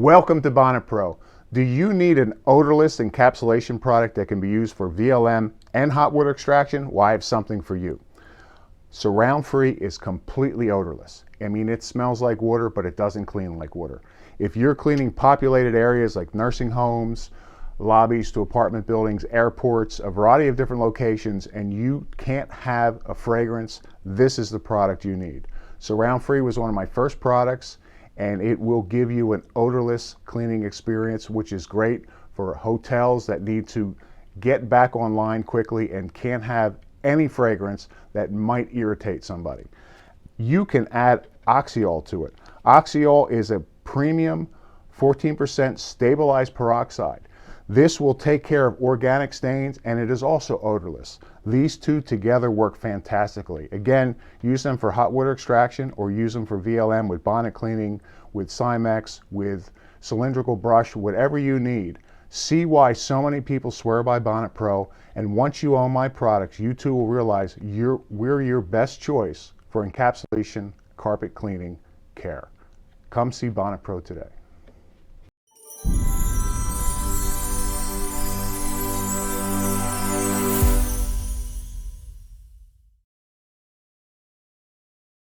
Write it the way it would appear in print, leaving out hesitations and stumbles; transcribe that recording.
Welcome to Bonnet Pro. Do you need an odorless encapsulation product that can be used for VLM and hot water extraction? Well, I have something for you. Surround Free is completely odorless. I mean, it smells like water, but it doesn't clean like water. If you're cleaning populated areas like nursing homes, lobbies to apartment buildings, airports, a variety of different locations, and you can't have a fragrance, this is the product you need. Surround Free was one of my first products, and it will give you an odorless cleaning experience, which is great for hotels that need to get back online quickly and can't have any fragrance that might irritate somebody. You can add Oxy All to it. Oxy All is a premium 14% stabilized peroxide. This will take care of organic stains, and it is also odorless. These two together work fantastically. Again, use them for hot water extraction or use them for VLM with bonnet cleaning, with Cymex, with cylindrical brush, whatever you need. See why so many people swear by Bonnet Pro, and once you own my products, you too will realize we're your best choice for encapsulation, carpet cleaning care. Come see Bonnet Pro today.